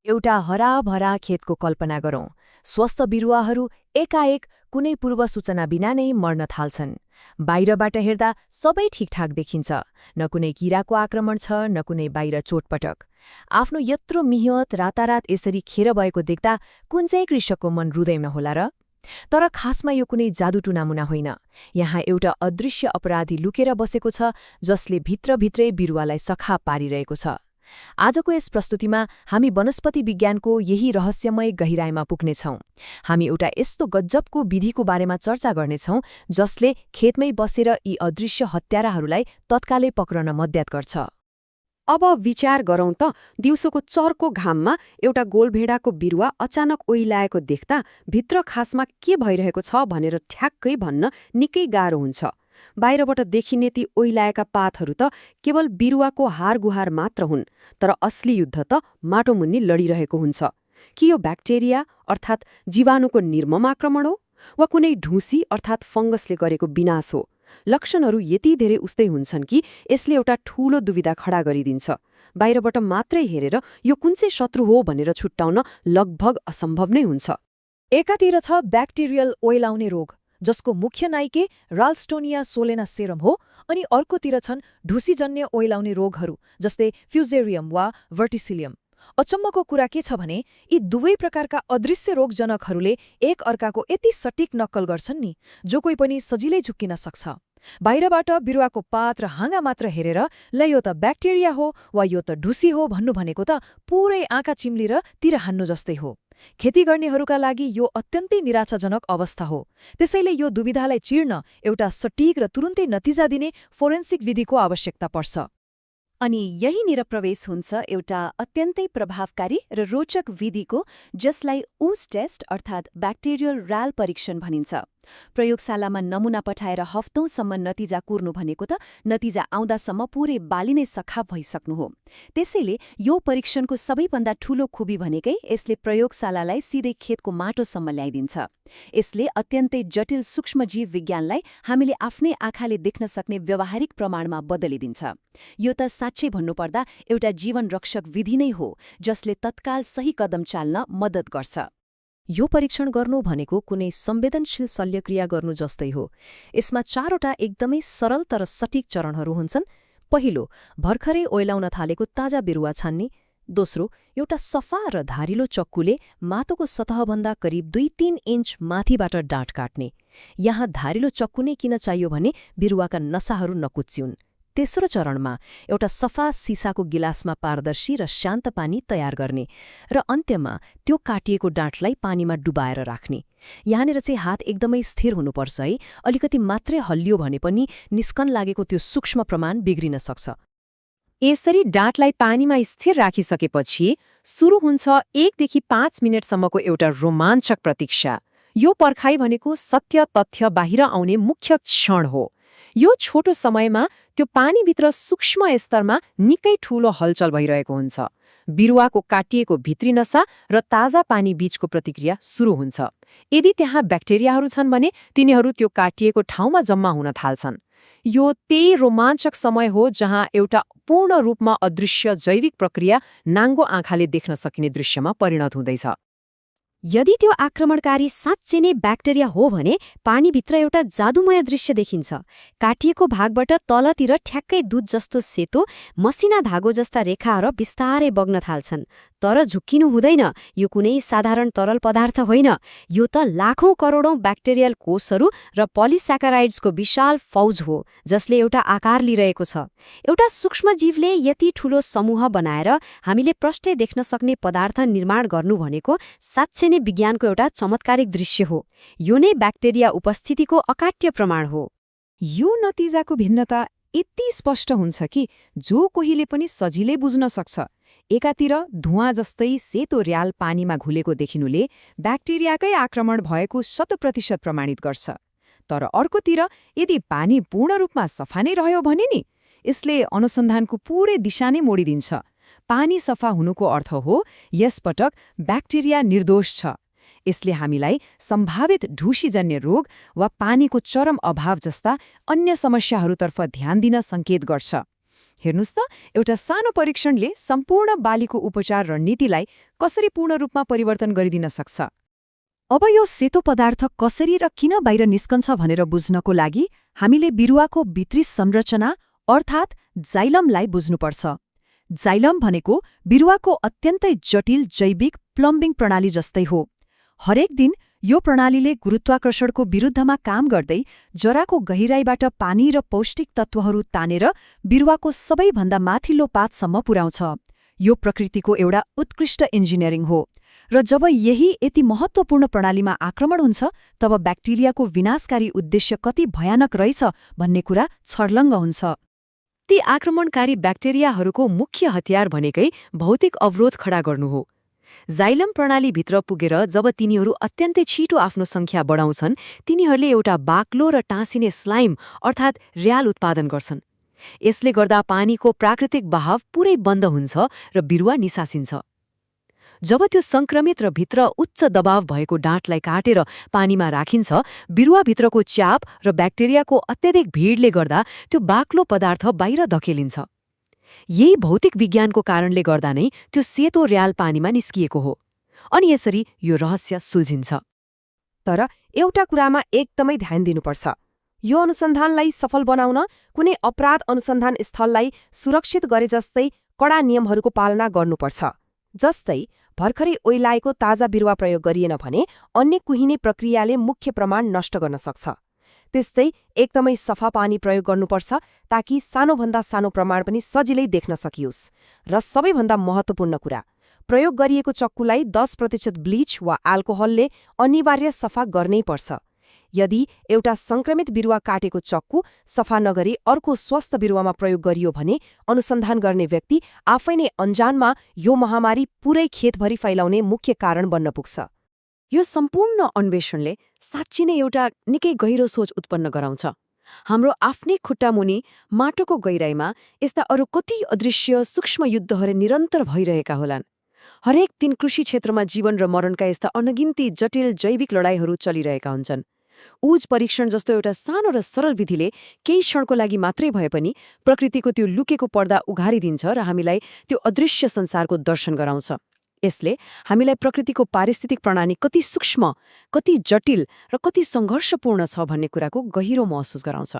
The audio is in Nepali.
एउटा हराभरा खेतको कल्पना गरौँ। स्वस्थ बिरुवाहरू एकाएक कुनै पूर्व सूचना बिना नै मर्न थाल्छन्। बाहिरबाट हेर्दा सबै ठिकठाक देखिन्छ, न कुनै किराको आक्रमण छ न कुनै बाहिर चोटपटक। आफ्नो यत्रो मिहिनेत रातारात यसरी खेर भएको देख्दा कुन चाहिँ कृषकको मन रुँदैन होला र? तर खासमा यो कुनै जादु टुनामुना होइन। यहाँ एउटा अदृश्य अपराधी लुकेर बसेको छ जसले भित्रभित्रै बिरुवालाई सखा पारिरहेको छ। आजको यस प्रस्तुतिमा हामी वनस्पति विज्ञानको यही रहस्यमय गहिराईमा पुग्नेछौँ। हामी एउटा यस्तो गज्जबको विधिको बारेमा चर्चा गर्नेछौँ जसले खेतमै बसेर यी अदृश्य हत्याराहरूलाई तत्कालै पक्रन मद्दत गर्छ। अब विचार गरौँ त, दिउँसोको चर्को घाममा एउटा गोलभेडाको बिरुवा अचानक ओइलाएको देख्दा भित्र खासमा के भइरहेको छ भनेर ठ्याक्कै भन्न निकै गाह्रो हुन्छ। बाहिरबाट देखिने ती ओइलाएका पातहरू त केवल बिरुवाको हारगुहार मात्र हुन्, तर असली युद्ध त माटोमुन्नी लडिरहेको हुन्छ। कि यो ब्याक्टेरिया अर्थात् जीवाणुको निर्मम आक्रमण हो वा कुनै ढुसी अर्थात् फंगसले गरेको विनाश हो? लक्षणहरू यति धेरै उस्तै हुन्छन् कि यसले एउटा ठूलो दुविधा खडा गरिदिन्छ। बाहिरबाट मात्रै हेरेर यो कुन चाहिँ शत्रु हो भनेर छुट्याउन लगभग असम्भव नै हुन्छ। एकातिर छ ब्याक्टेरियल ओइलाउने रोग, जसको मुख्य नाइके राल्स्टोनिया सोलेनासेरम हो, अनि अर्कोतिर छन् ढुसीजन्य ओइलाउने रोगहरू जस्तै फ्युजेरियम वा भर्टिसिलियम। अचम्मको कुरा के छ भने यी दुवै प्रकारका अदृश्य रोगजनकहरूले एक अर्काको यति सटिक नक्कल गर्छन् नि, जो कोही पनि सजिलै झुक्किन सक्छ। बाहिरबाट बिरुवाको पात र हाँगा मात्र हेरेर ल यो त ब्याक्टेरिया हो वा यो त ढुसी हो भन्नु भनेको त पुरै आँखा चिम्लिएर तिर हान्नु जस्तै हो। खेती गर्नेहरूका लागि यो अत्यन्तै निराशाजनक अवस्था हो। त्यसैले यो दुविधालाई चिर्न एउटा सटिक र तुरुन्तै नतिजा दिने फोरेन्सिक विधिको आवश्यकता पर्छ। अनि यहीँनिर प्रवेश हुन्छ एउटा अत्यन्तै प्रभावकारी र रोचक विधिको, जसलाई ऊस टेस्ट अर्थात् ब्याक्टेरियल र्याल परीक्षण भनिन्छ। प्रयोगशालामा नमुना पठाएर हफ्तौंसम्म नतिजा कुर्नु भनेको त नतिजा आउँदासम्म पुरै बाली नै सखाप भइसक्नु हो। त्यसैले यो परीक्षणको सबैभन्दा ठूलो खुबी भनेकै यसले प्रयोगशालालाई सिधै खेतको माटोसम्म ल्याइदिन्छ। यसले अत्यन्तै जटिल सूक्ष्मजीव विज्ञानलाई हामीले आफ्नै आँखाले देख्न सक्ने व्यावहारिक प्रमाणमा बदलिदिन्छ। यो त साँच्चै भन्नुपर्दा एउटा जीवन रक्षक विधि नै हो, जसले तत्काल सही कदम चाल्न मद्दत गर्छ। यो परीक्षण गर्नु भनेको कुनै संवेदनशील शल्यक्रिया गर्नु जस्तै हो। यसमा 4वटा एकदमै सरल तर सटिक चरणहरू हुन्छन्। पहिलो, भर्खरै ओइलाउन थालेको ताजा बिरुवा छान्ने। दोस्रो, एउटा सफा र धारिलो चक्कुले माटोको सतहभन्दा करिब 2-3 इन्च माथिबाट डाँठ काट्ने। यहाँ धारिलो चक्कु नै किन चाहियो भने बिरुवाका नसाहरू नकुच्चिउन्। तेस्रो चरणमा एउटा सफा सिसाको गिलासमा पारदर्शी र शान्त पानी तयार गर्ने, र अन्त्यमा त्यो काटिएको डाँठलाई पानीमा डुबाएर राख्ने। यहाँनिर चाहिँ हात एकदमै स्थिर हुनुपर्छ है। अलिकति मात्रै हल्लियो भने पनि निस्कन लागेको त्यो सूक्ष्म प्रमाण बिग्रिन सक्छ। यसरी डाँठलाई पानीमा स्थिर राखिसकेपछि सुरु हुन्छ 1देखि 5 मिनटसम्मको एउटा रोमाञ्चक प्रतीक्षा। यो पर्खाइ भनेको सत्य तथ्य बाहिर आउने मुख्य क्षण हो। यो छोटो समयमा त्यो पानीभित्र सूक्ष्म स्तरमा निकै ठूलो हलचल भइरहेको हुन्छ। बिरुवाको काटिएको भित्री नसा र ताजा पानी बीचको प्रतिक्रिया सुरु हुन्छ। यदि त्यहाँ ब्याक्टेरियाहरू छन् भने तिनीहरू त्यो काटिएको ठाउँमा जम्मा हुन थाल्छन्। यो त्यही रोमाञ्चक समय हो जहाँ एउटा पूर्ण रूपमा अदृश्य जैविक प्रक्रिया नाङ्गो आँखाले देख्न सकिने दृश्यमा परिणत हुँदैछ। यदि त्यो आक्रमणकारी साँच्चै नै ब्याक्टेरिया हो भने पानीभित्र एउटा जादुमय दृश्य देखिन्छ। काटिएको भागबाट तलतिर ठ्याक्कै दूध जस्तो सेतो मसिना धागो जस्ता रेखाहरू बिस्तारै बग्न थाल्छन्। तर झुक्किनु हुँदैन, यो कुनै साधारण तरल पदार्थ होइन। यो त लाखौं करोडौं ब्याक्टेरियल कोषहरू र पोलिस्याकाराइड्सको विशाल फौज हो, जसले एउटा आकार लिइरहेको छ। एउटा सूक्ष्मजीवले यति ठूलो समूह बनाएर हामीले प्रष्टै देख्न सक्ने पदार्थ निर्माण गर्नु भनेको साँच्चै नै विज्ञानको एउटा चमत्कारिक दृश्य हो। यो नै ब्याक्टेरिया उपस्थितिको अकाट्य प्रमाण हो। यो नतिजाको भिन्नता यति स्पष्ट हुन्छ कि जो कोहीले पनि सजिलै बुझ्न सक्छ। एकातिर धुवाँ जस्तै सेतो र्याल पानीमा घुलेको देखिनुले ब्याक्टेरियाकै आक्रमण भएको 100% प्रमाणित गर्छ। तर अर्कोतिर यदि पानी पूर्ण रूपमा सफा नै रह्यो भने नि यसले अनुसन्धानको पूरै दिशा नै मोडिदिन्छ। पानी सफा हुनुको अर्थ हो यसपटक ब्याक्टेरिया निर्दोष छ। यसले हामीलाई सम्भावित ढुसीजन्य रोग वा पानीको चरम अभाव जस्ता अन्य समस्याहरूतर्फ ध्यान दिन सङ्केत गर्छ। हेर्नुस् त, एउटा सानो परीक्षणले सम्पूर्ण बालीको उपचार रणनीतिलाई कसरी पूर्ण रूपमा परिवर्तन गरिदिन सक्छ। अब यो सेतो पदार्थ कसरी र किन बाहिर निस्कन्छ भनेर बुझ्नको लागि हामीले बिरुवाको भित्री संरचना अर्थात् जाइलमलाई बुझ्नुपर्छ। जाइलम भनेको बिरुवाको अत्यन्तै जटिल जैविक प्लम्बिङ प्रणाली जस्तै हो। हरेक दिन यो प्रणालीले गुरुत्वाकर्षणको विरुद्धमा काम गर्दै जराको गहिराईबाट पानी र पौष्टिक तत्त्वहरू तानेर बिरुवाको सबैभन्दा माथिल्लो पातसम्म पुर्याउँछ। यो प्रकृतिको एउटा उत्कृष्ट इन्जिनियरिङ हो र जब यही यति महत्त्वपूर्ण प्रणालीमा आक्रमण हुन्छ तब ब्याक्टेरियाको विनाशकारी उद्देश्य कति भयानक रहेछ भन्ने कुरा छर्लङ्ग हुन्छ। ती आक्रमणकारी ब्याक्टेरियाहरूको मुख्य हतियार भनेकै भौतिक अवरोध खडा गर्नु हो। जाइलम प्रणालीभित्र पुगेर जब तिनीहरू अत्यन्तै छिटो आफ्नो सङ्ख्या बढाउँछन्, तिनीहरूले एउटा बाक्लो र टाँसिने स्लाइम अर्थात् र्याल उत्पादन गर्छन्। यसले गर्दा पानीको प्राकृतिक बहाव पुरै बन्द हुन्छ र बिरुवा निसासिन्छ। जब त्यो संक्रमित र भित्र उच्च दबाव भएको डाँठलाई काटेर पानीमा राखिन्छ, बिरुवाभित्रको च्याप र ब्याक्टेरियाको अत्यधिक भिडले गर्दा त्यो बाक्लो पदार्थ बाहिर धकेलिन्छ। यही भौतिक विज्ञानको कारणले गर्दा नै त्यो सेतो र्याल पानीमा निस्किएको हो। अनि यसरी यो रहस्य सुल्झिन्छ। तर एउटा कुरामा एकदमै ध्यान दिनुपर्छ। यो अनुसन्धानलाई सफल बनाउन कुनै अपराध अनुसन्धान स्थललाई सुरक्षित गरे जस्तै कडा नियमहरूको पालना गर्नुपर्छ। जस्तै भर्खरै ओइलाएको ताजा बिरुवा प्रयोग गरिएन भने अन्य कुहिने प्रक्रियाले मुख्य प्रमाण नष्ट गर्न सक्छ। त्यस्तै एकदमै सफा पानी प्रयोग गर्नुपर्छ ताकि सानोभन्दा सानो प्रमाण पनि सजिलै देख्न सकियोस्। र सबैभन्दा महत्त्वपूर्ण कुरा, प्रयोग गरिएको चक्कुलाई 10% ब्लिच वा अल्कोहलले अनिवार्य सफा गर्नै पर्छ। यदि एउटा संक्रमित बिरुवा काटेको चक्कु सफा नगरी अर्को स्वस्थ बिरुवामा प्रयोग गरियो भने अनुसन्धान गर्ने व्यक्ति आफै नै अनजानमा यो महामारी पुरै खेतभरि फैलाउने मुख्य कारण बन्न पुग्छ। यो सम्पूर्ण अन्वेषणले साँच्चै नै एउटा निकै गहिरो सोच उत्पन्न गराउँछ। हाम्रो आफ्नै खुट्टामुनि माटोको गहिराईमा यस्ता अरू कति अदृश्य सूक्ष्म युद्धहरू निरन्तर भइरहेका होलान्। हरेक दिन कृषि क्षेत्रमा जीवन र मरणका यस्ता अनगिन्ती जटिल जैविक लडाईहरू चलिरहेका हुन्छन्। ऊज परीक्षण जस्तो एउटा सानो र सरल विधिले केही क्षणको लागि मात्रै भए पनि प्रकृतिको त्यो लुकेको पर्दा उघारिदिन्छ र हामीलाई त्यो अदृश्य संसारको दर्शन गराउँछ। यसले हामीलाई प्रकृतिको पारिस्थितिक प्रणाली कति सूक्ष्म, कति जटिल र कति सङ्घर्षपूर्ण छ भन्ने कुराको गहिरो महसुस गराउँछ।